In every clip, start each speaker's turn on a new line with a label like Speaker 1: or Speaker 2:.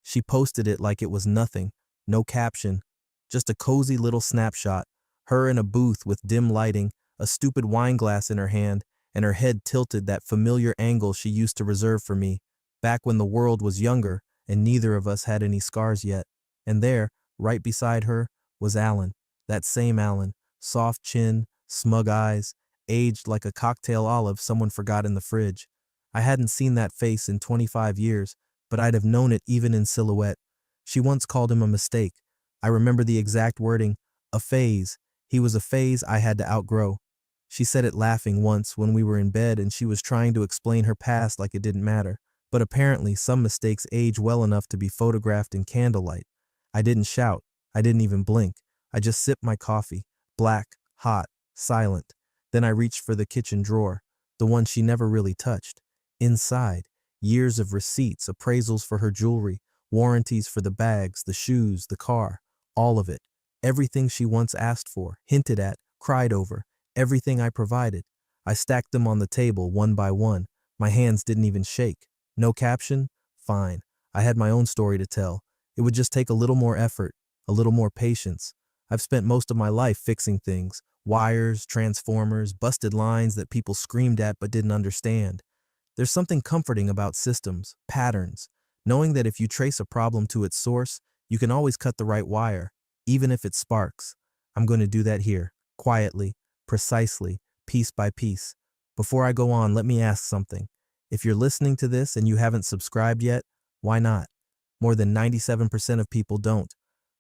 Speaker 1: She posted it like it was nothing, no caption, just a cozy little snapshot, her in a booth with dim lighting, a stupid wine glass in her hand, and her head tilted that familiar angle she used to reserve for me, back when the world was younger and neither of us had any scars yet. And there, right beside her, was Alan, that same Alan, soft chin, smug eyes, aged like a cocktail olive someone forgot in the fridge. I hadn't seen that face in 25 years, but I'd have known it even in silhouette. She once called him a mistake. I remember the exact wording, a phase. He was a phase I had to outgrow. She said it laughing once when we were in bed and she was trying to explain her past like it didn't matter. But apparently some mistakes age well enough to be photographed in candlelight. I didn't shout. I didn't even blink. I just sipped my coffee, black, hot, silent. Then I reached for the kitchen drawer, the one she never really touched. Inside, years of receipts, appraisals for her jewelry, warranties for the bags, the shoes, the car, all of it. Everything she once asked for, hinted at, cried over, everything I provided. I stacked them on the table one by one. My hands didn't even shake. No caption? Fine. I had my own story to tell. It would just take a little more effort, a little more patience. I've spent most of my life fixing things, wires, transformers, busted lines that people screamed at but didn't understand. There's something comforting about systems, patterns, knowing that if you trace a problem to its source, you can always cut the right wire, even if it sparks. I'm going to do that here, quietly, precisely, piece by piece. Before I go on, let me ask something. If you're listening to this and you haven't subscribed yet, why not? More than 97% of people don't.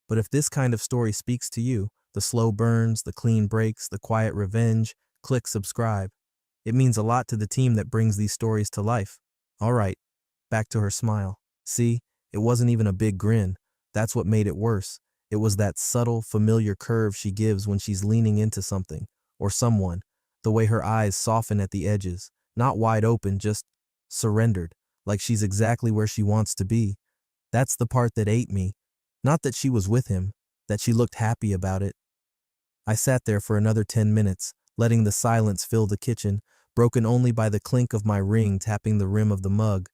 Speaker 1: But if this kind of story speaks to you, the slow burns, the clean breaks, the quiet revenge, click subscribe. It means a lot to the team that brings these stories to life. All right, back to her smile. See, it wasn't even a big grin. That's what made it worse. It was that subtle, familiar curve she gives when she's leaning into something, or someone, the way her eyes soften at the edges, not wide open, just surrendered, like she's exactly where she wants to be. That's the part that ate me. Not that she was with him, that she looked happy about it. I sat there for another 10 minutes, letting the silence fill the kitchen, broken only by the clink of my ring tapping the rim of the mug.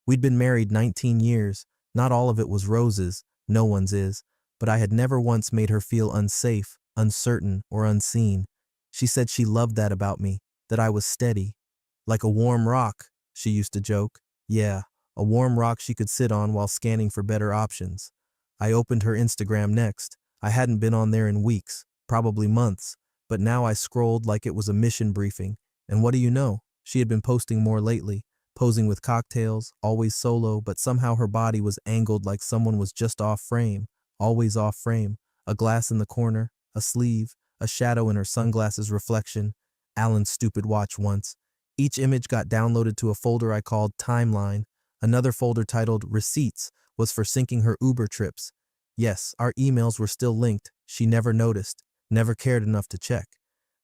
Speaker 1: We'd been married 19 years. Not all of it was roses, no one's is, but I had never once made her feel unsafe, uncertain, or unseen. She said she loved that about me, that I was steady. Like a warm rock, she used to joke. Yeah, a warm rock she could sit on while scanning for better options. I opened her Instagram next. I hadn't been on there in weeks, probably months, but now I scrolled like it was a mission briefing. And what do you know? She had been posting more lately, posing with cocktails, always solo, but somehow her body was angled like someone was just off frame, always off frame. A glass in the corner, a sleeve, a shadow in her sunglasses reflection, Alan's stupid watch once. Each image got downloaded to a folder I called Timeline. Another folder titled Receipts was for syncing her Uber trips. Yes, our emails were still linked. She never noticed, never cared enough to check.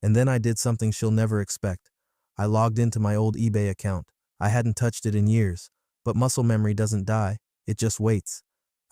Speaker 1: And then I did something she'll never expect. I logged into my old eBay account. I hadn't touched it in years, but muscle memory doesn't die. It just waits.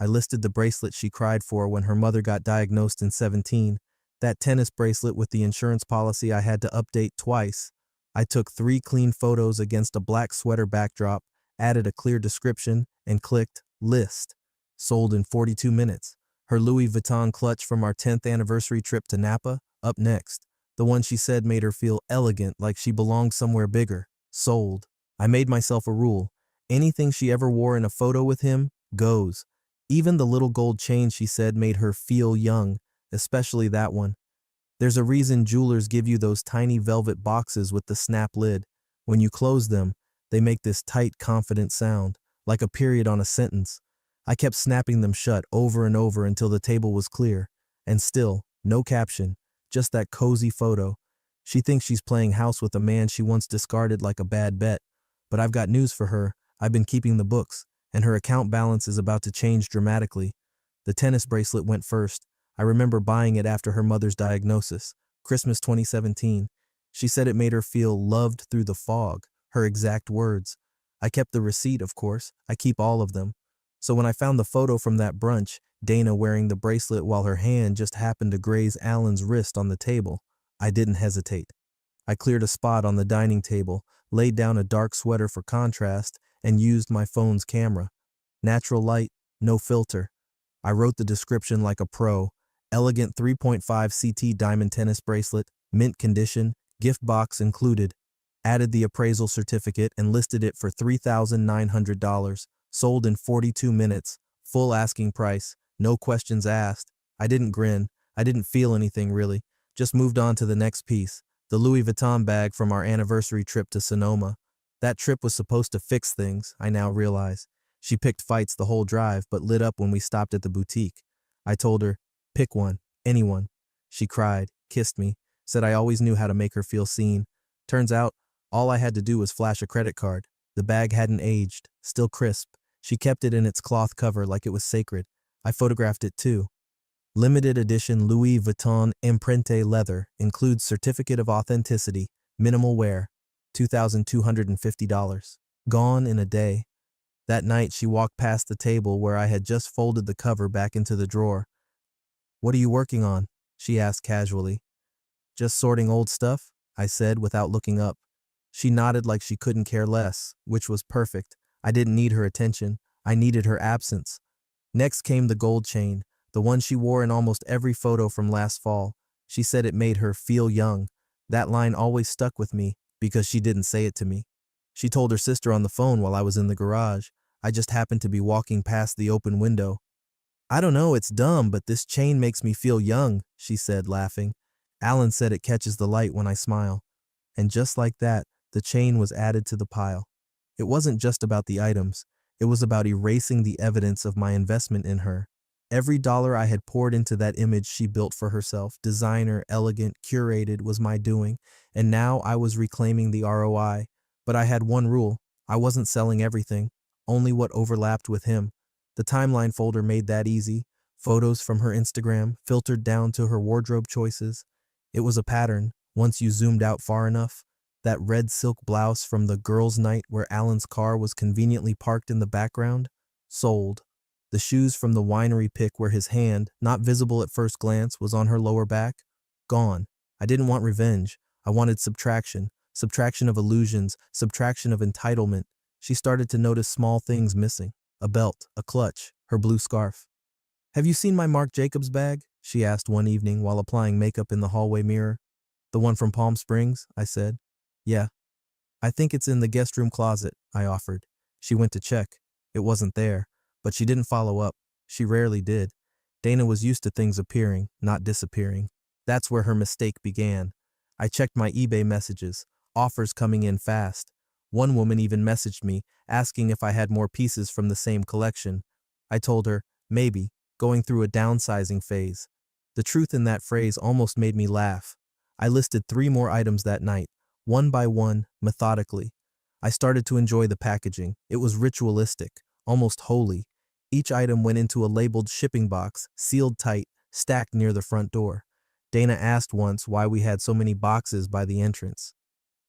Speaker 1: I listed the bracelet she cried for when her mother got diagnosed in 17, that tennis bracelet with the insurance policy I had to update twice. I took 3 clean photos against a black sweater backdrop, added a clear description, and clicked List. Sold in 42 minutes. Her Louis Vuitton clutch from our 10th anniversary trip to Napa, up next. The one she said made her feel elegant, like she belonged somewhere bigger. Sold. I made myself a rule. Anything she ever wore in a photo with him, goes. Even the little gold chain she said made her feel young, especially that one. There's a reason jewelers give you those tiny velvet boxes with the snap lid. When you close them, they make this tight, confident sound, like a period on a sentence. I kept snapping them shut over and over until the table was clear. And still, no caption, just that cozy photo. She thinks she's playing house with a man she once discarded like a bad bet. But I've got news for her. I've been keeping the books, and her account balance is about to change dramatically. The tennis bracelet went first. I remember buying it after her mother's diagnosis, Christmas 2017. She said it made her feel loved through the fog, her exact words. I kept the receipt, of course. I keep all of them. So when I found the photo from that brunch, Dana wearing the bracelet while her hand just happened to graze Alan's wrist on the table, I didn't hesitate. I cleared a spot on the dining table, laid down a dark sweater for contrast, and used my phone's camera. Natural light, no filter. I wrote the description like a pro. Elegant 3.5 CT diamond tennis bracelet, mint condition, gift box included. Added the appraisal certificate and listed it for $3,900. Sold in 42 minutes. Full asking price. No questions asked. I didn't grin. I didn't feel anything really. Just moved on to the next piece. The Louis Vuitton bag from our anniversary trip to Sonoma. That trip was supposed to fix things, I now realize. She picked fights the whole drive, but lit up when we stopped at the boutique. I told her, pick one, anyone. She cried, kissed me, said I always knew how to make her feel seen. Turns out, all I had to do was flash a credit card. The bag hadn't aged, still crisp. She kept it in its cloth cover like it was sacred. I photographed it too. Limited edition Louis Vuitton Empreinte leather, includes certificate of authenticity, minimal wear, $2,250. Gone in a day. That night she walked past the table where I had just folded the cover back into the drawer. "What are you working on?" she asked casually. "Just sorting old stuff," I said without looking up. She nodded like she couldn't care less, which was perfect. I didn't need her attention. I needed her absence. Next came the gold chain, the one she wore in almost every photo from last fall. She said it made her feel young. That line always stuck with me because she didn't say it to me. She told her sister on the phone while I was in the garage. I just happened to be walking past the open window. "I don't know, it's dumb, but this chain makes me feel young," she said, laughing. "Alan said it catches the light when I smile." And just like that, the chain was added to the pile. It wasn't just about the items. It was about erasing the evidence of my investment in her. Every dollar I had poured into that image she built for herself, designer, elegant, curated, was my doing, and now I was reclaiming the ROI. But I had one rule. I wasn't selling everything, only what overlapped with him. The timeline folder made that easy. Photos from her Instagram, filtered down to her wardrobe choices. It was a pattern, once you zoomed out far enough. That red silk blouse from the girls' night where Alan's car was conveniently parked in the background? Sold. The shoes from the winery pic where his hand, not visible at first glance, was on her lower back? Gone. I didn't want revenge. I wanted subtraction. Subtraction of illusions, subtraction of entitlement. She started to notice small things missing. A belt, a clutch, her blue scarf. "Have you seen my Marc Jacobs bag?" she asked one evening while applying makeup in the hallway mirror. "The one from Palm Springs?" I said. "Yeah." "I think it's in the guest room closet," I offered. She went to check. It wasn't there, but she didn't follow up. She rarely did. Dana was used to things appearing, not disappearing. That's where her mistake began. I checked my eBay messages, offers coming in fast. One woman even messaged me, asking if I had more pieces from the same collection. I told her, maybe, going through a downsizing phase. The truth in that phrase almost made me laugh. I listed 3 more items that night, one by one, methodically. I started to enjoy the packaging. It was ritualistic, almost holy. Each item went into a labeled shipping box, sealed tight, stacked near the front door. Dana asked once why we had so many boxes by the entrance.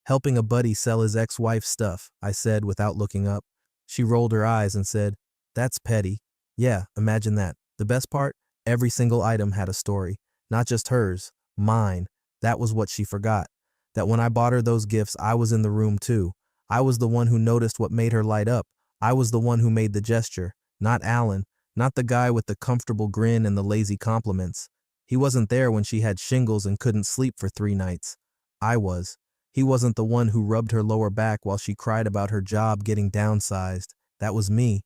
Speaker 1: "Helping a buddy sell his ex-wife's stuff," I said without looking up. She rolled her eyes and said, "That's petty." Yeah, imagine that. The best part? Every single item had a story. Not just hers, mine. That was what she forgot. That when I bought her those gifts, I was in the room too. I was the one who noticed what made her light up. I was the one who made the gesture. Not Alan. Not the guy with the comfortable grin and the lazy compliments. He wasn't there when she had shingles and couldn't sleep for 3 nights. I was. He wasn't the one who rubbed her lower back while she cried about her job getting downsized. That was me.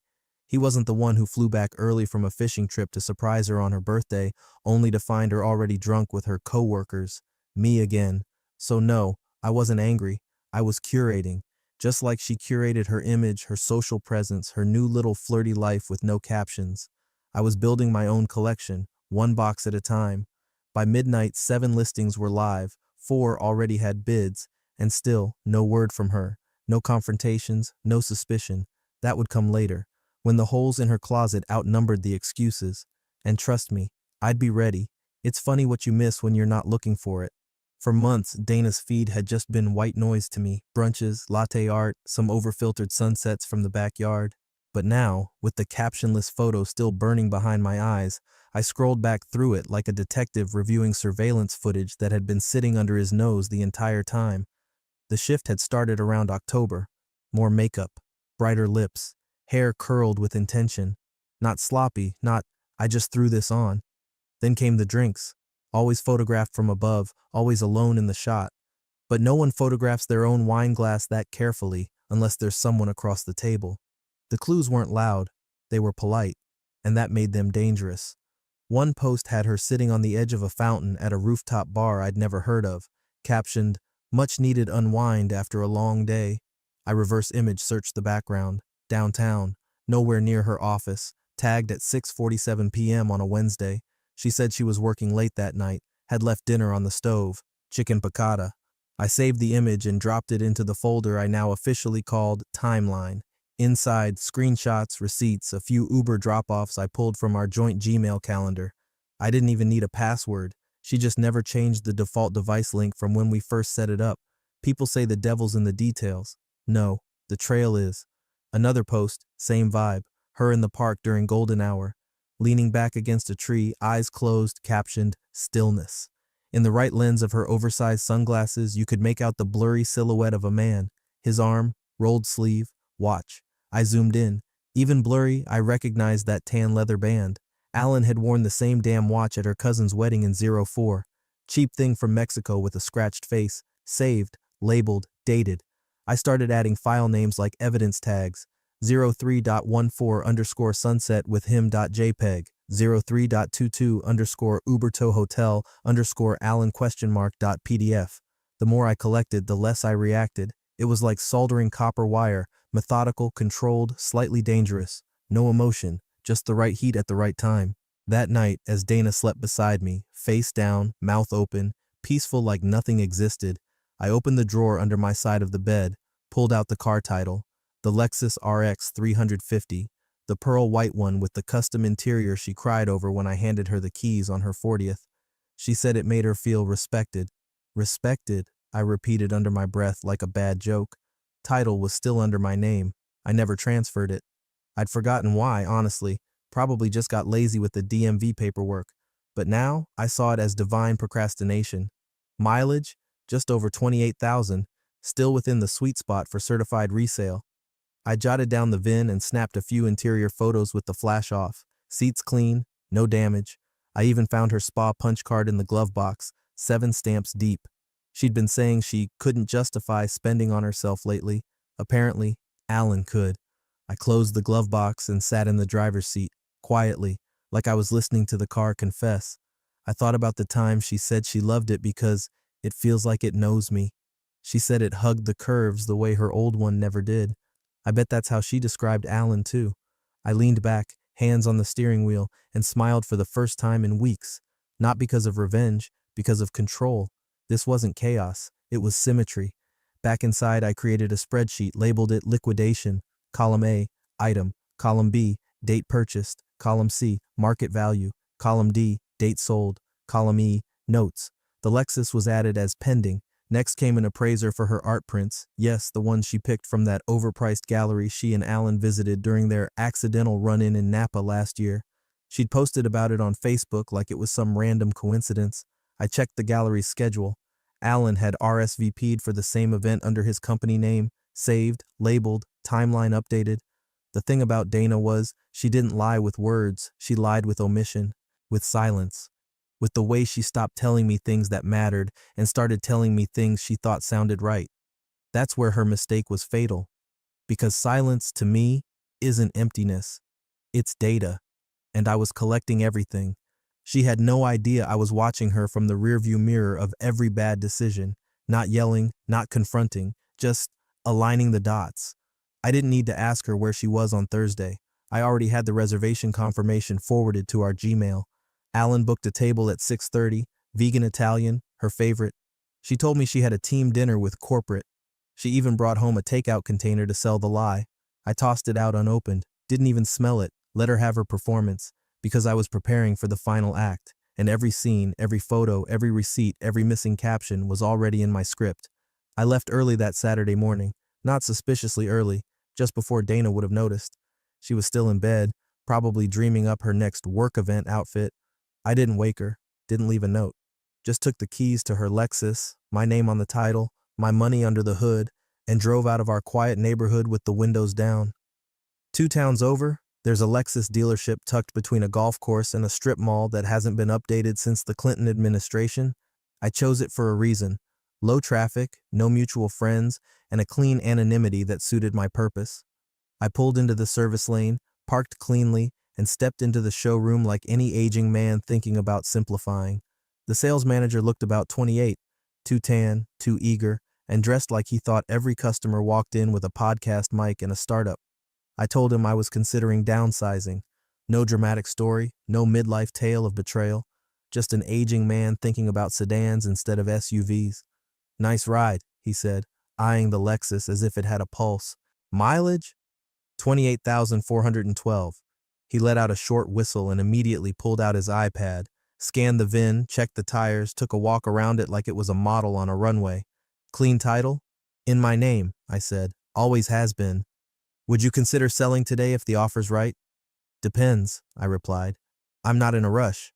Speaker 1: He wasn't the one who flew back early from a fishing trip to surprise her on her birthday, only to find her already drunk with her co-workers. Me again. So no, I wasn't angry. I was curating. Just like she curated her image, her social presence, her new little flirty life with no captions. I was building my own collection, 1 box at a time. By midnight, 7 listings were live, 4 already had bids, and still, no word from her. No confrontations, no suspicion. That would come later, when the holes in her closet outnumbered the excuses. And trust me, I'd be ready. It's funny what you miss when you're not looking for it. For months, Dana's feed had just been white noise to me. Brunches, latte art, some overfiltered sunsets from the backyard. But now, with the captionless photo still burning behind my eyes, I scrolled back through it like a detective reviewing surveillance footage that had been sitting under his nose the entire time. The shift had started around October. More makeup, brighter lips, hair curled with intention. Not sloppy, not, I just threw this on. Then came the drinks. Always photographed from above, always alone in the shot. But no one photographs their own wine glass that carefully unless there's someone across the table. The clues weren't loud, they were polite, and that made them dangerous. One post had her sitting on the edge of a fountain at a rooftop bar I'd never heard of, captioned, "Much needed unwind after a long day." I reverse image searched the background. Downtown, nowhere near her office, tagged at 6:47 p.m. on a Wednesday. She said she was working late that night, had left dinner on the stove, chicken piccata. I saved the image and dropped it into the folder I now officially called Timeline. Inside, screenshots, receipts, a few Uber drop-offs I pulled from our joint Gmail calendar. I didn't even need a password. She just never changed the default device link from when we first set it up. People say the devil's in the details. No, the trail is. Another post, same vibe, her in the park during golden hour, leaning back against a tree, eyes closed, captioned, "Stillness." In the right lens of her oversized sunglasses, you could make out the blurry silhouette of a man, his arm, rolled sleeve, watch. I zoomed in. Even blurry, I recognized that tan leather band. Alan had worn the same damn watch at her cousin's wedding in '04. Cheap thing from Mexico with a scratched face, saved, labeled, dated. I started adding file names like evidence tags, 03.14_sunset with him.jpg, 03.22_Uberto Hotel_Alan?PDF. The more I collected, the less I reacted. It was like soldering copper wire, methodical, controlled, slightly dangerous. No emotion, just the right heat at the right time. That night, as Dana slept beside me, face down, mouth open, peaceful like nothing existed, I opened the drawer under my side of the bed, pulled out the car title, the Lexus RX 350, the pearl white one with the custom interior she cried over when I handed her the keys on her 40th. She said it made her feel respected. Respected, I repeated under my breath like a bad joke. Title was still under my name. I never transferred it. I'd forgotten why, honestly. Probably just got lazy with the DMV paperwork. But now, I saw it as divine procrastination. Mileage? Just over 28,000, still within the sweet spot for certified resale. I jotted down the VIN and snapped a few interior photos with the flash off. Seats clean, no damage. I even found her spa punch card in the glove box, 7 stamps deep. She'd been saying she couldn't justify spending on herself lately. Apparently, Alan could. I closed the glove box and sat in the driver's seat, quietly, like I was listening to the car confess. I thought about the time she said she loved it because it feels like it knows me. She said it hugged the curves the way her old one never did. I bet that's how she described Alan too. I leaned back, hands on the steering wheel, and smiled for the first time in weeks. Not because of revenge, because of control. This wasn't chaos, it was symmetry. Back inside, I created a spreadsheet, labeled it Liquidation. Column A, Item. Column B, Date Purchased. Column C, Market Value. Column D, Date Sold. Column E, Notes. The Lexus was added as pending. Next came an appraiser for her art prints. Yes, the one she picked from that overpriced gallery she and Alan visited during their accidental run-in Napa last year. She'd posted about it on Facebook like it was some random coincidence. I checked the gallery's schedule. Alan had RSVP'd for the same event under his company name, saved, labeled, timeline updated. The thing about Dana was, she didn't lie with words, she lied with omission, with silence. With the way she stopped telling me things that mattered and started telling me things she thought sounded right. That's where her mistake was fatal. Because silence, to me, isn't emptiness. It's data. And I was collecting everything. She had no idea I was watching her from the rearview mirror of every bad decision, not yelling, not confronting, just aligning the dots. I didn't need to ask her where she was on Thursday. I already had the reservation confirmation forwarded to our Gmail. Alan booked a table at 6:30, vegan Italian, her favorite. She told me she had a team dinner with corporate. She even brought home a takeout container to sell the lie. I tossed it out unopened, didn't even smell it, let her have her performance, because I was preparing for the final act, and every scene, every photo, every receipt, every missing caption was already in my script. I left early that Saturday morning, not suspiciously early, just before Dana would have noticed. She was still in bed, probably dreaming up her next work event outfit. I didn't wake her, didn't leave a note. Just took the keys to her Lexus, my name on the title, my money under the hood, and drove out of our quiet neighborhood with the windows down. 2 towns over, There's a Lexus dealership tucked between a golf course and a strip mall that hasn't been updated since the Clinton administration. I chose it for a reason. Low traffic, no mutual friends, and a clean anonymity that suited my purpose. I pulled into the service lane, parked cleanly, and stepped into the showroom like any aging man thinking about simplifying. The sales manager looked about 28, too tan, too eager, and dressed like he thought every customer walked in with a podcast mic and a startup. I told him I was considering downsizing. No dramatic story, no midlife tale of betrayal, just an aging man thinking about sedans instead of SUVs. Nice ride, he said, eyeing the Lexus as if it had a pulse. Mileage? 28,412. He let out a short whistle and immediately pulled out his iPad, scanned the VIN, checked the tires, took a walk around it like it was a model on a runway. Clean title? In my name, I said. Always has been. Would you consider selling today if the offer's right? Depends, I replied. I'm not in a rush.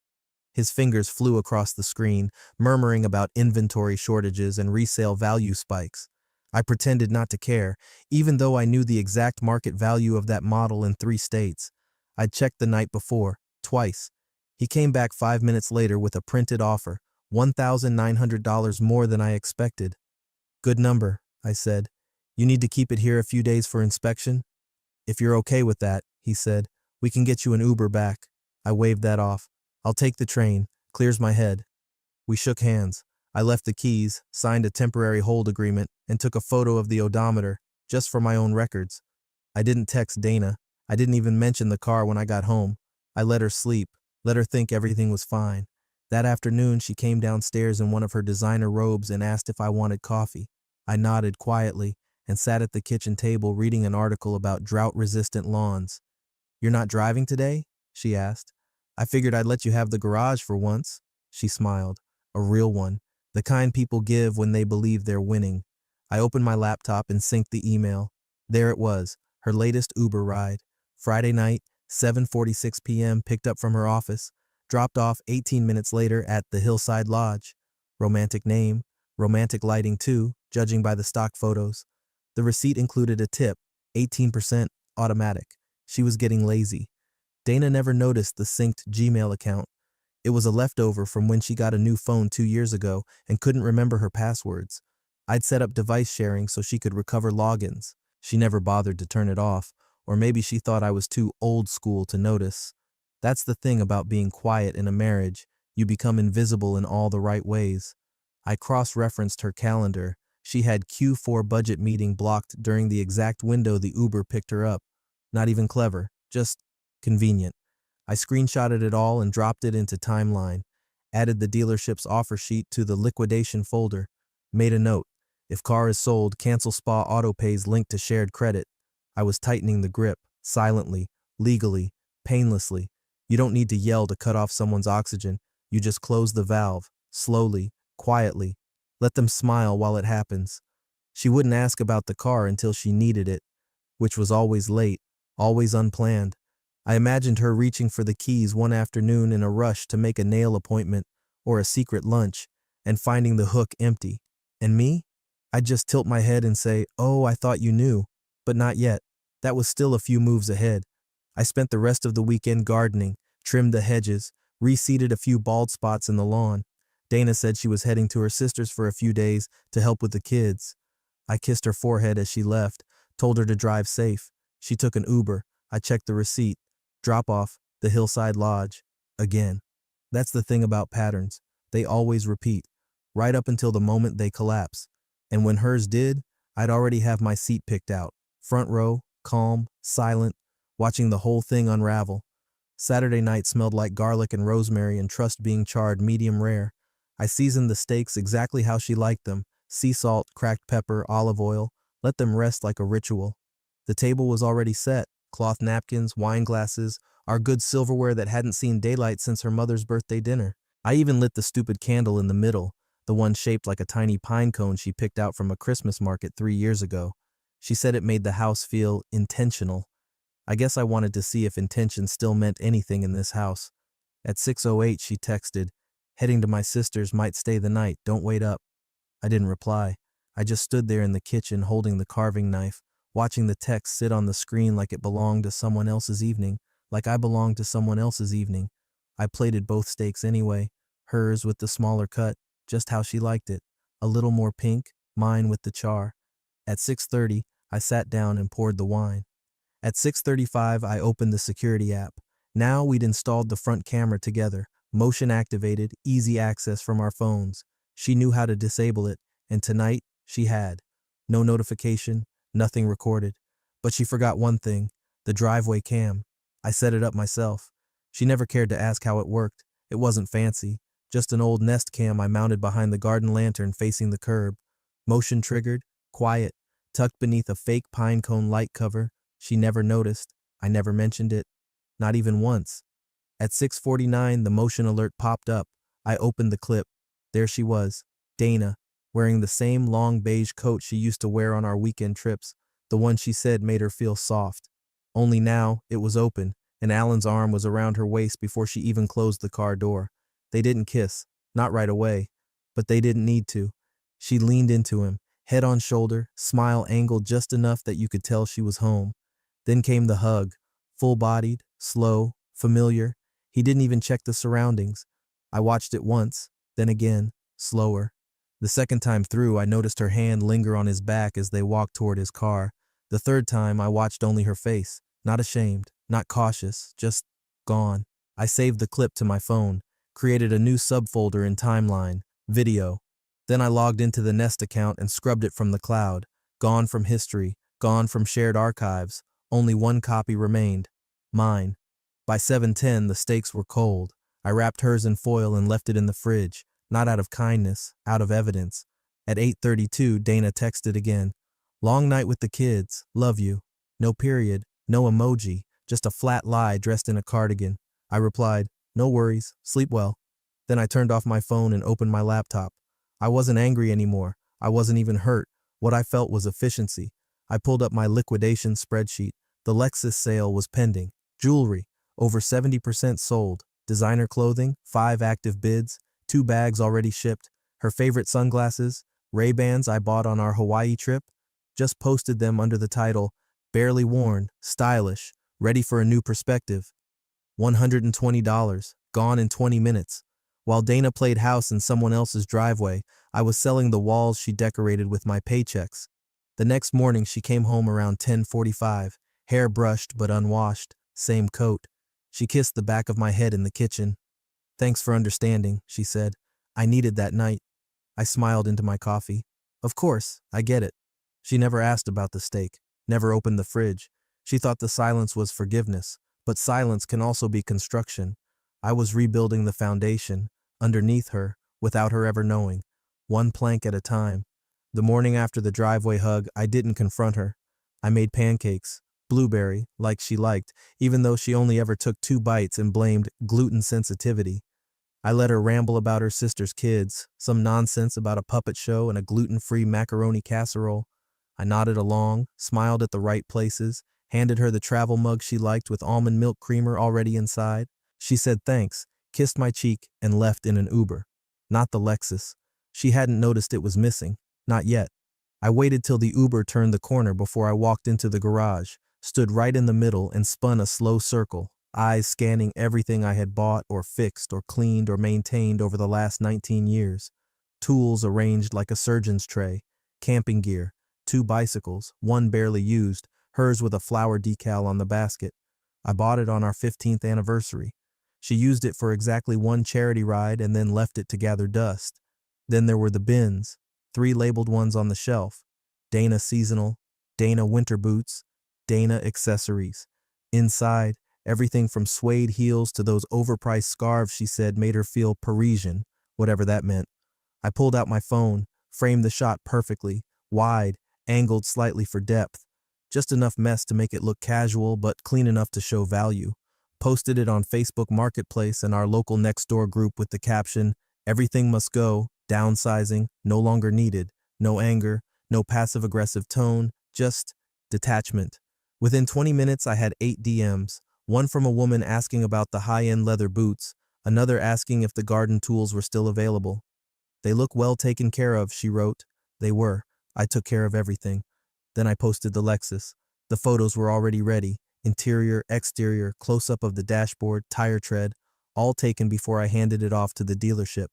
Speaker 1: His fingers flew across the screen, murmuring about inventory shortages and resale value spikes. I pretended not to care, even though I knew the exact market value of that model in 3 states. I'd checked the night before, twice. He came back 5 minutes later with a printed offer, $1,900 more than I expected. Good number, I said. You need to keep it here a few days for inspection? If you're okay with that, he said, we can get you an Uber back. I waved that off. I'll take the train. Clears my head. We shook hands. I left the keys, signed a temporary hold agreement, and took a photo of the odometer, just for my own records. I didn't text Dana. I didn't even mention the car when I got home. I let her sleep, let her think everything was fine. That afternoon, she came downstairs in one of her designer robes and asked if I wanted coffee. I nodded quietly and sat at the kitchen table reading an article about drought-resistant lawns. You're not driving today? She asked. I figured I'd let you have the garage for once. She smiled. A real one. The kind people give when they believe they're winning. I opened my laptop and synced the email. There it was, her latest Uber ride. Friday night, 7:46 p.m., picked up from her office, dropped off 18 minutes later at the Hillside Lodge. Romantic name, romantic lighting too, judging by the stock photos. The receipt included a tip, 18%, automatic. She was getting lazy. Dana never noticed the synced Gmail account. It was a leftover from when she got a new phone 2 years ago and couldn't remember her passwords. I'd set up device sharing so she could recover logins. She never bothered to turn it off, or maybe she thought I was too old school to notice. That's the thing about being quiet in a marriage. You become invisible in all the right ways. I cross-referenced her calendar. She had Q4 budget meeting blocked during the exact window the Uber picked her up. Not even clever, just convenient. I screenshotted it all and dropped it into Timeline, added the dealership's offer sheet to the liquidation folder, made a note. If car is sold, cancel spa autopay's link to shared credit. I was tightening the grip, silently, legally, painlessly. You don't need to yell to cut off someone's oxygen. You just close the valve, slowly, quietly. Let them smile while it happens. She wouldn't ask about the car until she needed it, which was always late, always unplanned. I imagined her reaching for the keys one afternoon in a rush to make a nail appointment or a secret lunch and finding the hook empty. And me? I'd just tilt my head and say, "Oh, I thought you knew." But not yet. That was still a few moves ahead. I spent the rest of the weekend gardening, trimmed the hedges, reseeded a few bald spots in the lawn. Dana said she was heading to her sister's for a few days to help with the kids. I kissed her forehead as she left, told her to drive safe. She took an Uber. I checked the receipt. Drop off, the Hillside Lodge. Again. That's the thing about patterns. They always repeat, right up until the moment they collapse. And when hers did, I'd already have my seat picked out. Front row, calm, silent, watching the whole thing unravel. Saturday night smelled like garlic and rosemary and trust being charred medium rare. I seasoned the steaks exactly how she liked them. Sea salt, cracked pepper, olive oil. Let them rest like a ritual. The table was already set. Cloth napkins, wine glasses, our good silverware that hadn't seen daylight since her mother's birthday dinner. I even lit the stupid candle in the middle, the one shaped like a tiny pine cone she picked out from a Christmas market 3 years ago. She said it made the house feel intentional. I guess I wanted to see if intention still meant anything in this house. At 6:08, she texted, "Heading to my sister's, might stay the night, don't wait up." I didn't reply. I just stood there in the kitchen holding the carving knife, watching the text sit on the screen like it belonged to someone else's evening. like I belonged to someone else's evening. I plated both steaks anyway, hers with the smaller cut, just how she liked it, a little more pink, mine with the char. At 6:30, I sat down and poured the wine. At 6:35, I opened the security app. Now we'd installed the front camera together, motion activated, easy access from our phones. She knew how to disable it, and tonight, she had. No notification, nothing recorded. But she forgot one thing, the driveway cam. I set it up myself. She never cared to ask how it worked. It wasn't fancy, just an old Nest cam I mounted behind the garden lantern facing the curb. Motion triggered, quiet, tucked beneath a fake pine cone light cover. She never noticed. I never mentioned it. Not even once. At 6:49, the motion alert popped up. I opened the clip. There she was, Dana, wearing the same long beige coat she used to wear on our weekend trips, the one she said made her feel soft. Only now, it was open, and Alan's arm was around her waist before she even closed the car door. They didn't kiss, not right away, but they didn't need to. She leaned into him, head on shoulder, smile angled just enough that you could tell she was home. Then came the hug, full-bodied, slow, familiar. He didn't even check the surroundings. I watched it once, then again, slower. The second time through, I noticed her hand linger on his back as they walked toward his car. The third time, I watched only her face, not ashamed, not cautious, just gone. I saved the clip to my phone, created a new subfolder in Timeline, Video. Then I logged into the Nest account and scrubbed it from the cloud. Gone from history, gone from shared archives. Only one copy remained. Mine. By 7:10, the steaks were cold. I wrapped hers in foil and left it in the fridge, not out of kindness, out of evidence. At 8:32, Dana texted again. Long night with the kids. Love you. No period, no emoji, just a flat lie dressed in a cardigan. I replied, no worries, sleep well. Then I turned off my phone and opened my laptop. I wasn't angry anymore. I wasn't even hurt. What I felt was efficiency. I pulled up my liquidation spreadsheet. The Lexus sale was pending. Jewelry, over 70% sold. Designer clothing, 5 active bids, 2 bags already shipped. Her favorite sunglasses, Ray-Bans I bought on our Hawaii trip, just posted them under the title, barely worn, stylish, ready for a new perspective. $120, gone in 20 minutes. While Dana played house in someone else's driveway, I was selling the walls she decorated with my paychecks. The next morning she came home around 10:45, hair brushed but unwashed, same coat. She kissed the back of my head in the kitchen. Thanks for understanding, she said. I needed that night. I smiled into my coffee. Of course, I get it. She never asked about the steak, never opened the fridge. She thought the silence was forgiveness, but silence can also be construction. I was rebuilding the foundation, underneath her, without her ever knowing, one plank at a time. The morning after the driveway hug, I didn't confront her. I made pancakes, blueberry, like she liked, even though she only ever took 2 bites and blamed gluten sensitivity. I let her ramble about her sister's kids, some nonsense about a puppet show and a gluten-free macaroni casserole. I nodded along, smiled at the right places, handed her the travel mug she liked with almond milk creamer already inside. She said thanks, kissed my cheek, and left in an Uber. Not the Lexus. She hadn't noticed it was missing. Not yet. I waited till the Uber turned the corner before I walked into the garage, stood right in the middle and spun a slow circle, eyes scanning everything I had bought or fixed or cleaned or maintained over the last 19 years. Tools arranged like a surgeon's tray, camping gear, 2 bicycles, one barely used, hers with a flower decal on the basket. I bought it on our 15th anniversary. She used it for exactly 1 charity ride and then left it to gather dust. Then there were the bins, 3 labeled ones on the shelf. Dana seasonal, Dana winter boots, Dana accessories. Inside, everything from suede heels to those overpriced scarves she said made her feel Parisian, whatever that meant. I pulled out my phone, framed the shot perfectly, wide, angled slightly for depth. Just enough mess to make it look casual, but clean enough to show value. Posted it on Facebook Marketplace and our local Nextdoor group with the caption, "Everything must go, downsizing, no longer needed, no anger, no passive-aggressive tone, just detachment." Within 20 minutes, I had 8 DMs, one from a woman asking about the high-end leather boots, another asking if the garden tools were still available. "They look well taken care of," she wrote. They were. I took care of everything. Then I posted the Lexus. The photos were already ready, interior, exterior, close-up of the dashboard, tire tread, all taken before I handed it off to the dealership.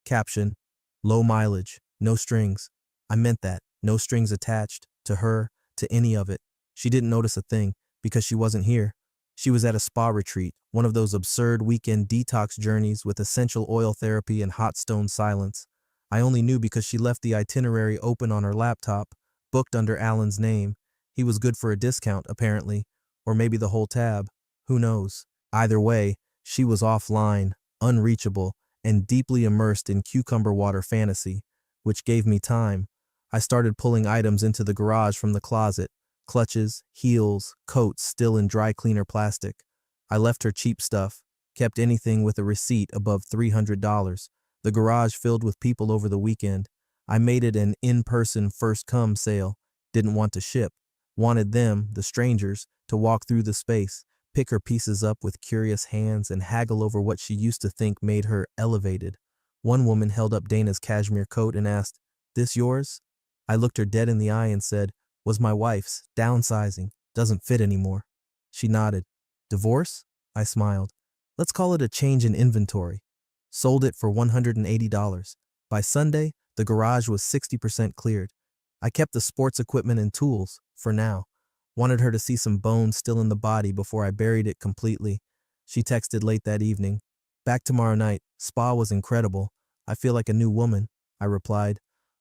Speaker 1: Caption: low mileage, no strings. I meant that, no strings attached, to her, to any of it. She didn't notice a thing, because she wasn't here. She was at a spa retreat, one of those absurd weekend detox journeys with essential oil therapy and hot stone silence. I only knew because she left the itinerary open on her laptop, booked under Alan's name. He was good for a discount, apparently, or maybe the whole tab. Who knows? Either way, she was offline, unreachable, and deeply immersed in cucumber water fantasy, which gave me time. I started pulling items into the garage from the closet, clutches, heels, coats still in dry cleaner plastic. I left her cheap stuff, kept anything with a receipt above $300. The garage filled with people over the weekend. I made it an in-person first-come sale. Didn't want to ship. Wanted them, the strangers, to walk through the space, pick her pieces up with curious hands and haggle over what she used to think made her elevated. One woman held up Dana's cashmere coat and asked, "This yours?" I looked her dead in the eye and said, "Was my wife's, downsizing, doesn't fit anymore." She nodded. "Divorce?" I smiled. "Let's call it a change in inventory." Sold it for $180. By Sunday, the garage was 60% cleared. I kept the sports equipment and tools, for now. Wanted her to see some bones still in the body before I buried it completely. She texted late that evening. "Back tomorrow night. Spa was incredible. I feel like a new woman," I replied.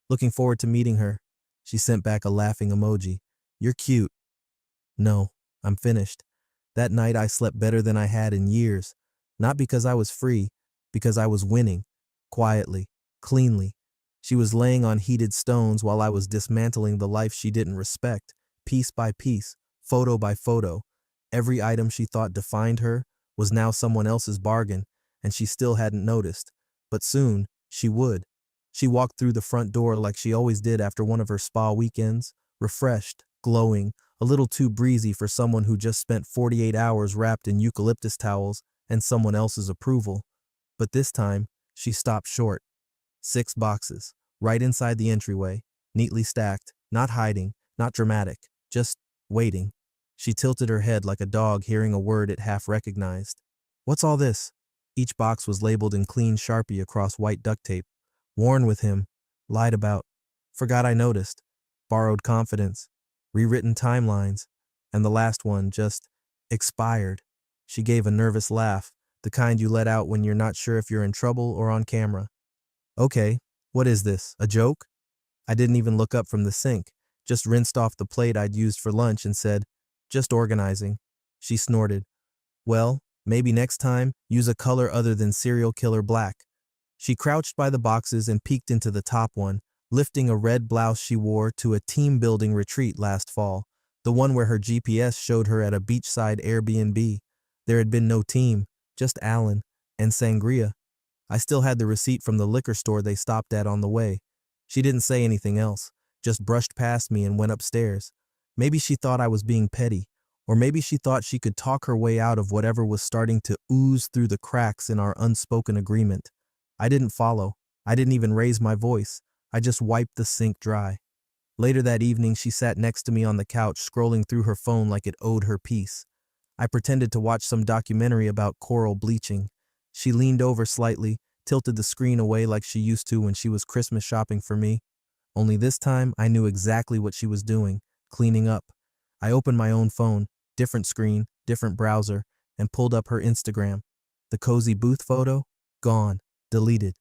Speaker 1: "Looking forward to meeting her." She sent back a laughing emoji. "You're cute." No, I'm finished. That night I slept better than I had in years. Not because I was free, because I was winning. Quietly, cleanly. She was laying on heated stones while I was dismantling the life she didn't respect, piece by piece, photo by photo. Every item she thought defined her was now someone else's bargain, and she still hadn't noticed. But soon, she would. She walked through the front door like she always did after one of her spa weekends, refreshed, glowing, a little too breezy for someone who just spent 48 hours wrapped in eucalyptus towels and someone else's approval. But this time, she stopped short. 6 boxes, right inside the entryway, neatly stacked, not hiding, not dramatic, just waiting. She tilted her head like a dog hearing a word it half recognized. "What's all this?" Each box was labeled in clean Sharpie across white duct tape. Worn with him, lied about, forgot I noticed, borrowed confidence, rewritten timelines, and the last one just expired. She gave a nervous laugh, the kind you let out when you're not sure if you're in trouble or on camera. "Okay, what is this, a joke?" I didn't even look up from the sink, just rinsed off the plate I'd used for lunch and said, "Just organizing." She snorted. "Well, maybe next time, use a color other than serial killer black." She crouched by the boxes and peeked into the top one, lifting a red blouse she wore to a team-building retreat last fall, the one where her GPS showed her at a beachside Airbnb. There had been no team, just Alan and sangria. I still had the receipt from the liquor store they stopped at on the way. She didn't say anything else, just brushed past me and went upstairs. Maybe she thought I was being petty, or maybe she thought she could talk her way out of whatever was starting to ooze through the cracks in our unspoken agreement. I didn't follow. I didn't even raise my voice. I just wiped the sink dry. Later that evening, she sat next to me on the couch, scrolling through her phone like it owed her peace. I pretended to watch some documentary about coral bleaching. She leaned over slightly, tilted the screen away like she used to when she was Christmas shopping for me. Only this time, I knew exactly what she was doing, cleaning up. I opened my own phone, different screen, different browser, and pulled up her Instagram. The cozy booth photo? Gone. Deleted.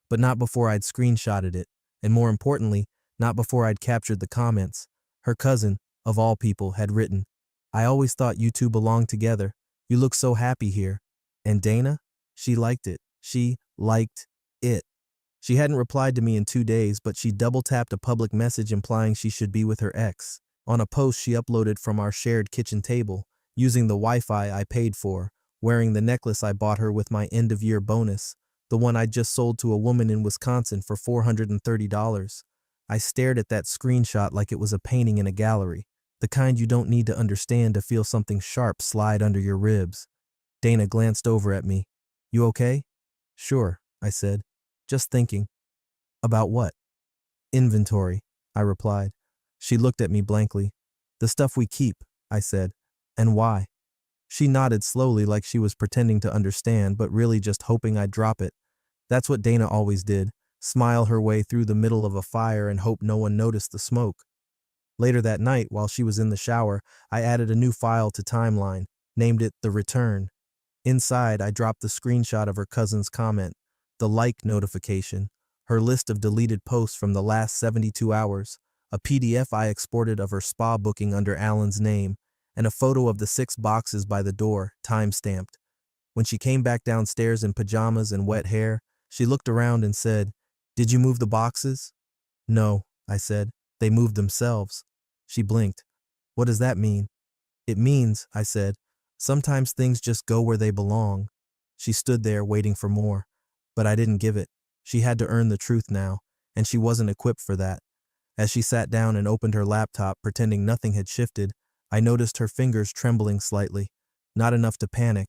Speaker 1: But not before I'd screenshotted it, and more importantly, not before I'd captured the comments. Her cousin, of all people, had written, "I always thought you two belonged together. You look so happy here." And Dana? She liked it. She liked it. She hadn't replied to me in 2 days, but she double-tapped a public message implying she should be with her ex. On a post she uploaded from our shared kitchen table, using the Wi-Fi I paid for, wearing the necklace I bought her with my end-of-year bonus, the one I'd just sold to a woman in Wisconsin for $430. I stared at that screenshot like it was a painting in a gallery, the kind you don't need to understand to feel something sharp slide under your ribs. Dana glanced over at me. "You okay?" "Sure," I said. "Just thinking." "About what?" "Inventory," I replied. She looked at me blankly. "The stuff we keep," I said. "And why?" She nodded slowly like she was pretending to understand but really just hoping I'd drop it. That's what Dana always did, smile her way through the middle of a fire and hope no one noticed the smoke. Later that night, while she was in the shower, I added a new file to Timeline, named it The Return. Inside, I dropped the screenshot of her cousin's comment, the like notification, her list of deleted posts from the last 72 hours, a PDF I exported of her spa booking under Alan's name, and a photo of the 6 boxes by the door, time-stamped. When she came back downstairs in pajamas and wet hair, she looked around and said, "Did you move the boxes?" "No," I said. "They moved themselves." She blinked. "What does that mean?" "It means," I said, "sometimes things just go where they belong." She stood there waiting for more, but I didn't give it. She had to earn the truth now, and she wasn't equipped for that. As she sat down and opened her laptop, pretending nothing had shifted, I noticed her fingers trembling slightly. Not enough to panic,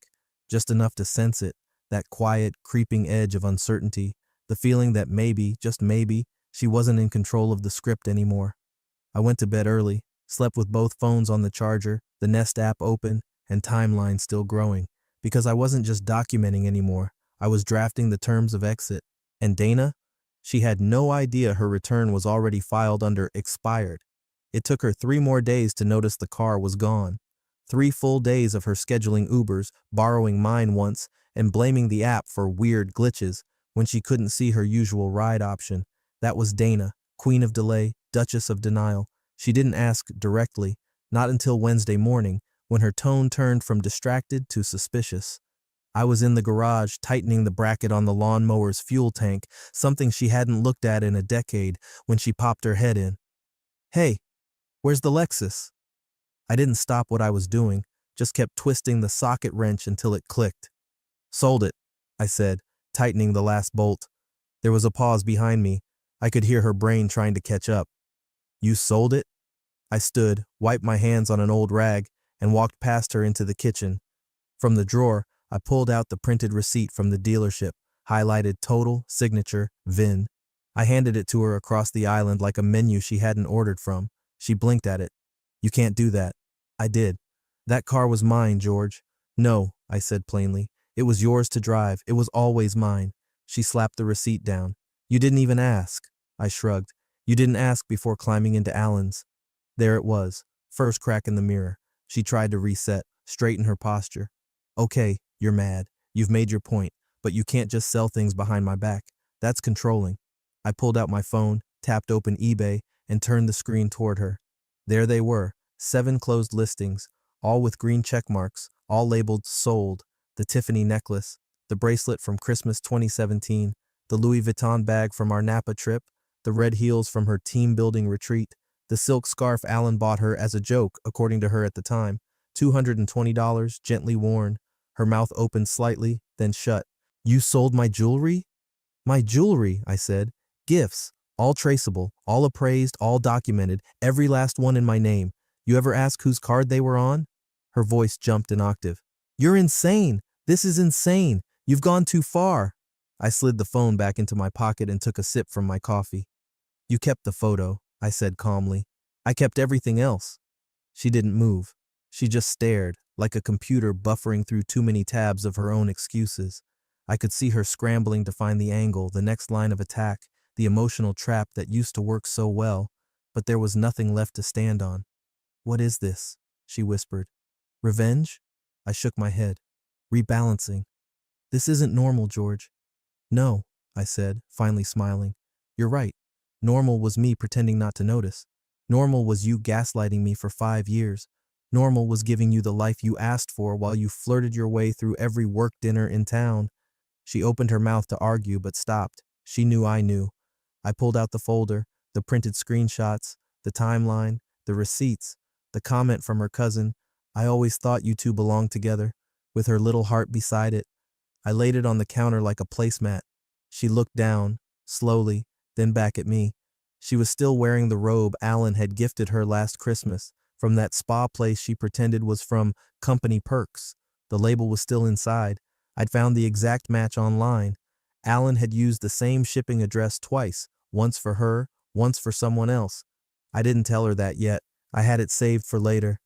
Speaker 1: just enough to sense it, that quiet, creeping edge of uncertainty, the feeling that maybe, just maybe, she wasn't in control of the script anymore. I went to bed early, slept with both phones on the charger, the Nest app open, and Timeline still growing, because I wasn't just documenting anymore, I was drafting the terms of exit. And Dana? She had no idea her return was already filed under expired. It took her 3 more days to notice the car was gone. 3 full days of her scheduling Ubers, borrowing mine once, and blaming the app for weird glitches when she couldn't see her usual ride option. That was Dana, Queen of Delay, Duchess of Denial. She didn't ask directly, not until Wednesday morning, when her tone turned from distracted to suspicious. I was in the garage tightening the bracket on the lawnmower's fuel tank, something she hadn't looked at in a decade, when she popped her head in. "Hey, where's the Lexus?" I didn't stop what I was doing, just kept twisting the socket wrench until it clicked. "Sold it," I said, tightening the last bolt. There was a pause behind me. I could hear her brain trying to catch up. "You sold it?" I stood, wiped my hands on an old rag, and walked past her into the kitchen. From the drawer, I pulled out the printed receipt from the dealership, highlighted total, signature, VIN. I handed it to her across the island like a menu she hadn't ordered from. She blinked at it. "You can't do that." I did. "That car was mine, George." "No," I said plainly. "It was yours to drive. It was always mine." She slapped the receipt down. "You didn't even ask." I shrugged. "You didn't ask before climbing into Alan's." There it was. First crack in the mirror. She tried to reset, straighten her posture. "Okay, you're mad. You've made your point, but you can't just sell things behind my back. That's controlling." I pulled out my phone, tapped open eBay, and turned the screen toward her. There they were, 7 closed listings, all with green check marks, all labeled sold. The Tiffany necklace, the bracelet from Christmas 2017, the Louis Vuitton bag from our Napa trip, the red heels from her team-building retreat, the silk scarf Alan bought her as a joke, according to her at the time, $220, gently worn. Her mouth opened slightly, then shut. "You sold my jewelry?" "My jewelry," I said. "Gifts, all traceable, all appraised, all documented, every last one in my name. You ever ask whose card they were on?" Her voice jumped an octave. "You're insane. This is insane. You've gone too far." I slid the phone back into my pocket and took a sip from my coffee. "You kept the photo," I said calmly. "I kept everything else." She didn't move. She just stared, like a computer buffering through too many tabs of her own excuses. I could see her scrambling to find the angle, the next line of attack, the emotional trap that used to work so well, but there was nothing left to stand on. "What is this?" she whispered. "Revenge?" I shook my head. "Rebalancing. This isn't normal, George." "No," I said, finally smiling. "You're right. Normal was me pretending not to notice. Normal was you gaslighting me for 5 years. Normal was giving you the life you asked for while you flirted your way through every work dinner in town." She opened her mouth to argue but stopped. She knew I knew. I pulled out the folder, the printed screenshots, the timeline, the receipts, the comment from her cousin, "I always thought you two belonged together," with her little heart beside it. I laid it on the counter like a placemat. She looked down, slowly, then back at me. She was still wearing the robe Alan had gifted her last Christmas, from that spa place she pretended was from Company Perks. The label was still inside. I'd found the exact match online. Alan had used the same shipping address twice, once for her, once for someone else. I didn't tell her that yet. I had it saved for later.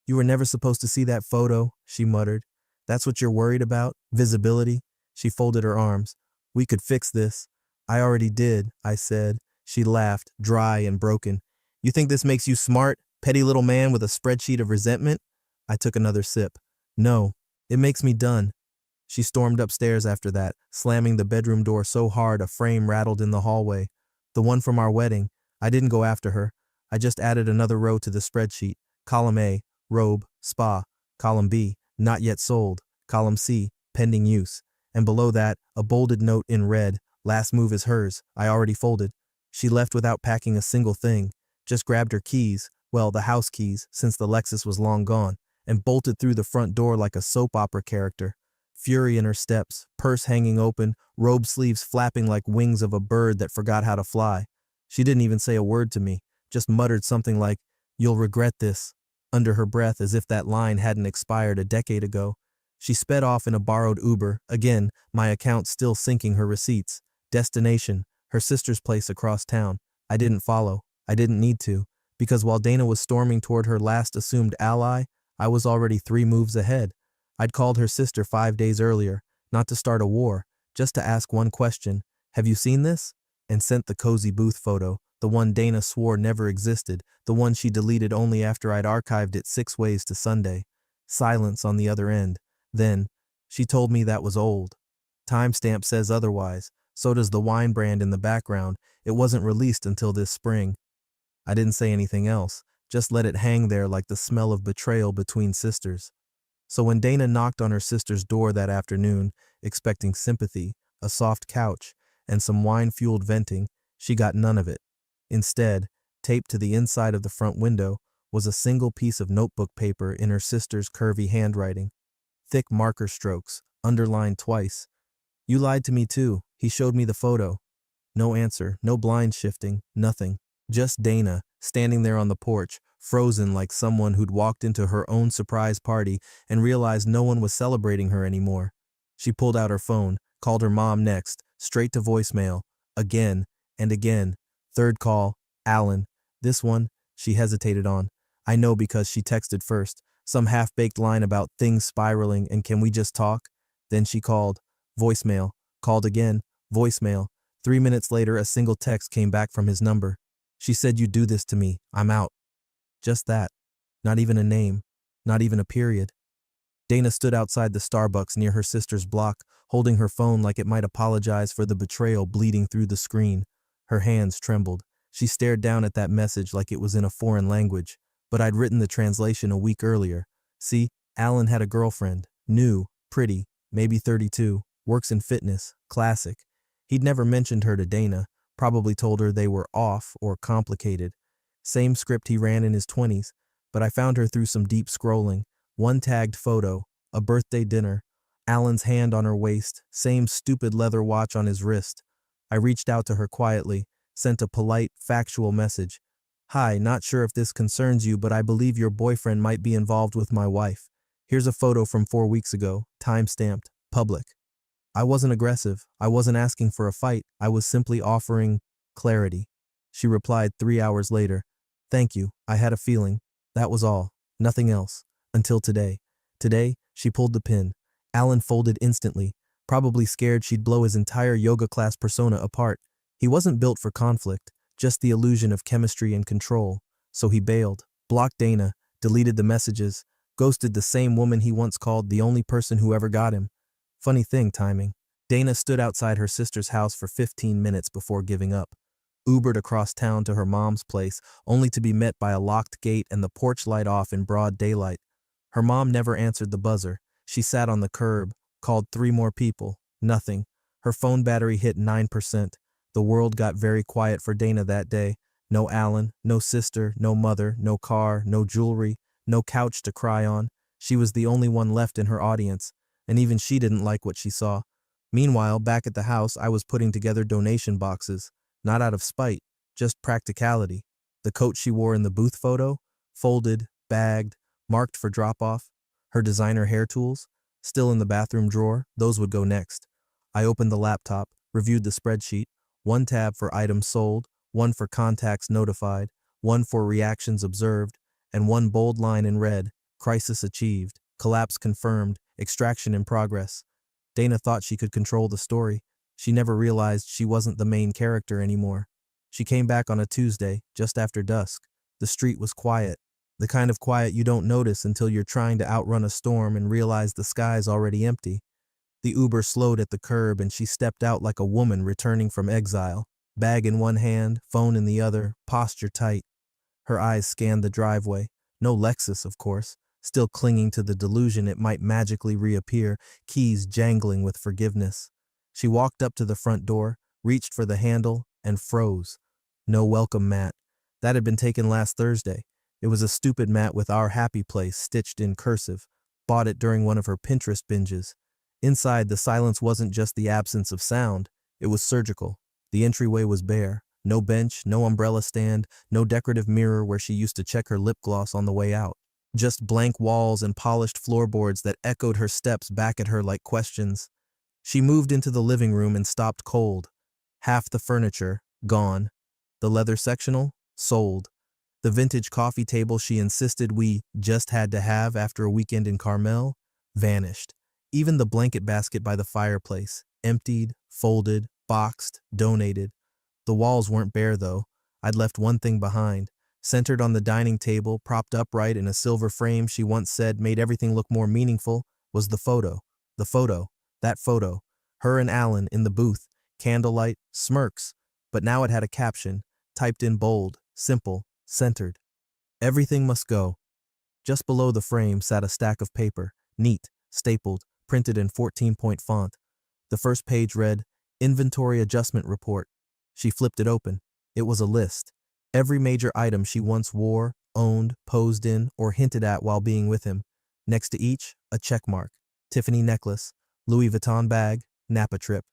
Speaker 1: You were never supposed to see that photo, she muttered. That's what you're worried about? Visibility? She folded her arms. We could fix this. I already did, I said. She laughed, dry and broken. You think this makes you smart, petty little man with a spreadsheet of resentment? I took another sip. No, it makes me done. She stormed upstairs after that, slamming the bedroom door so hard a frame rattled in the hallway. The one from our wedding. I didn't go after her. I just added another row to the spreadsheet. Column A, robe, spa. Column B, not yet sold. Column C, pending use. And below that, a bolded note in red. Last move is hers. I already folded. She left without packing a single thing. Just grabbed her keys, well, the house keys, since the Lexus was long gone, and bolted through the front door like a soap opera character. Fury in her steps, purse hanging open, robe sleeves flapping like wings of a bird that forgot how to fly. She didn't even say a word to me, just muttered something like, "You'll regret this," under her breath as if that line hadn't expired a decade ago. She sped off in a borrowed Uber, again, my account still syncing her receipts. Destination, her sister's place across town. I didn't follow. I didn't need to, because while Dana was storming toward her last assumed ally, I was already 3 moves ahead. I'd called her sister 5 days earlier, not to start a war, just to ask one question, "Have you seen this?" and sent the cozy booth photo, the one Dana swore never existed, the one she deleted only after I'd archived it 6 ways to Sunday. Silence on the other end. Then, she told me that was old. Timestamp says otherwise, so does the wine brand in the background. It wasn't released until this spring. I didn't say anything else, just let it hang there like the smell of betrayal between sisters. So when Dana knocked on her sister's door that afternoon, expecting sympathy, a soft couch, and some wine-fueled venting, she got none of it. Instead, taped to the inside of the front window, was a single piece of notebook paper in her sister's curvy handwriting. Thick marker strokes, underlined twice. "You lied to me too." He showed me the photo. No answer, no blind shifting, nothing. Just Dana, standing there on the porch, frozen like someone who'd walked into her own surprise party and realized no one was celebrating her anymore. She pulled out her phone, called her mom next, straight to voicemail, again and again. Third call, Alan. This one, she hesitated on. I know because she texted first, some half-baked line about things spiraling and can we just talk? Then she called, voicemail, called again, voicemail. 3 minutes later, a single text came back from his number. She said, "You do this to me, I'm out." Just that. Not even a name. Not even a period. Dana stood outside the Starbucks near her sister's block, holding her phone like it might apologize for the betrayal bleeding through the screen. Her hands trembled. She stared down at that message like it was in a foreign language, but I'd written the translation a week earlier. See, Alan had a girlfriend. New, pretty, maybe 32, works in fitness, classic. He'd never mentioned her to Dana, probably told her they were off or complicated. Same script he ran in his 20s, but I found her through some deep scrolling. One tagged photo, a birthday dinner, Alan's hand on her waist, same stupid leather watch on his wrist. I reached out to her quietly, sent a polite, factual message. "Hi, not sure if this concerns you, but I believe your boyfriend might be involved with my wife. Here's a photo from 4 weeks ago, time-stamped, public." I wasn't aggressive. I wasn't asking for a fight. I was simply offering clarity. She replied 3 hours later. "Thank you. I had a feeling." That was all. Nothing else. Until today. Today, she pulled the pin. Alan folded instantly, probably scared she'd blow his entire yoga class persona apart. He wasn't built for conflict, just the illusion of chemistry and control. So he bailed, blocked Dana, deleted the messages, ghosted the same woman he once called the only person who ever got him. Funny thing, timing. Dana stood outside her sister's house for 15 minutes before giving up. Ubered across town to her mom's place, only to be met by a locked gate and the porch light off in broad daylight. Her mom never answered the buzzer. She sat on the curb, called 3 more people. Nothing. Her phone battery hit 9%. The world got very quiet for Dana that day. No Alan, no sister, no mother, no car, no jewelry, no couch to cry on. She was the only one left in her audience, and even she didn't like what she saw. Meanwhile, back at the house, I was putting together donation boxes, not out of spite, just practicality. The coat she wore in the booth photo, folded, bagged, marked for drop-off. Her designer hair tools, still in the bathroom drawer, those would go next. I opened the laptop, reviewed the spreadsheet, 1 tab for items sold, 1 for contacts notified, 1 for reactions observed, and 1 bold line in red, Crisis achieved. Collapse confirmed. Extraction in progress. Dana thought she could control the story. She never realized she wasn't the main character anymore. She came back on a Tuesday, just after dusk. The street was quiet. The kind of quiet you don't notice until you're trying to outrun a storm and realize the sky's already empty. The Uber slowed at the curb and she stepped out like a woman returning from exile. Bag in one hand, phone in the other, posture tight. Her eyes scanned the driveway. No Lexus, of course. Still clinging to the delusion it might magically reappear, keys jangling with forgiveness. She walked up to the front door, reached for the handle, and froze. No welcome mat. That had been taken last Thursday. It was a stupid mat with "Our Happy Place" stitched in cursive. Bought it during one of her Pinterest binges. Inside, the silence wasn't just the absence of sound. It was surgical. The entryway was bare. No bench, no umbrella stand, no decorative mirror where she used to check her lip gloss on the way out. Just blank walls and polished floorboards that echoed her steps back at her like questions. She moved into the living room and stopped cold. Half the furniture, gone. The leather sectional, sold. The vintage coffee table she insisted we just had to have after a weekend in Carmel, vanished. Even the blanket basket by the fireplace, emptied, folded, boxed, donated. The walls weren't bare, though. I'd left one thing behind. Centered on the dining table, propped upright in a silver frame she once said made everything look more meaningful, was the photo. The photo. That photo. Her and Alan in the booth. Candlelight, smirks. But now it had a caption, typed in bold, simple, centered. Everything must go. Just below the frame sat a stack of paper, neat, stapled, printed in 14-point font. The first page read, Inventory Adjustment Report. She flipped it open. It was a list. Every major item she once wore, owned, posed in, or hinted at while being with him. Next to each, a check mark. Tiffany necklace, Louis Vuitton bag, Napa trip,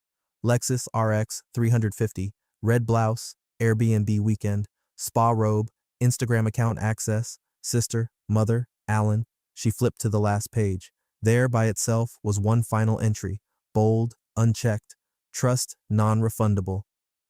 Speaker 1: Lexus RX 350, red blouse, Airbnb weekend, spa robe, Instagram account access, sister, mother, Alan. She flipped to the last page. There by itself was one final entry, bold, unchecked, trust non-refundable.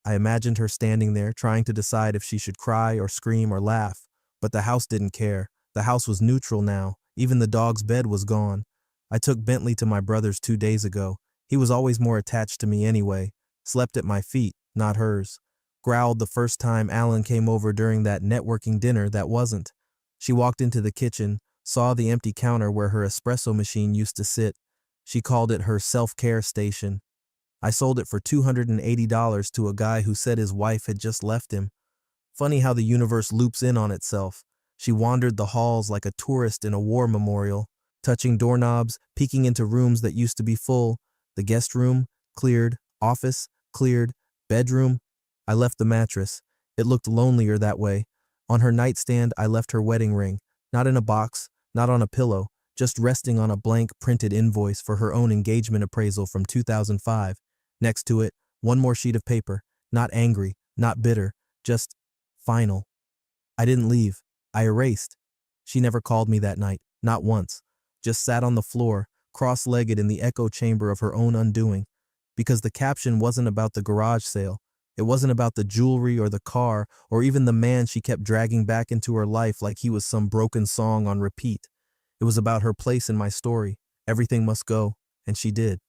Speaker 1: I imagined her standing there trying to decide if she should cry or scream or laugh, but the house didn't care. The house was neutral now. Even the dog's bed was gone. I took Bentley to my brother's 2 days ago. He was always more attached to me anyway. Slept at my feet, not hers. Growled the first time Alan came over during that networking dinner that wasn't. She walked into the kitchen, saw the empty counter where her espresso machine used to sit. She called it her self-care station. I sold it for $280 to a guy who said his wife had just left him. Funny how the universe loops in on itself. She wandered the halls like a tourist in a war memorial, touching doorknobs, peeking into rooms that used to be full. The guest room, cleared. Office, cleared. Bedroom. I left the mattress. It looked lonelier that way. On her nightstand, I left her wedding ring. Not in a box, not on a pillow, just resting on a blank printed invoice for her own engagement appraisal from 2005. Next to it, one more sheet of paper. Not angry, not bitter, just final. I didn't leave. I erased. She never called me that night, not once. Just sat on the floor, cross-legged in the echo chamber of her own undoing. Because the caption wasn't about the garage sale. It wasn't about the jewelry or the car or even the man she kept dragging back into her life like he was some broken song on repeat. It was about her place in my story. Everything must go, and she did.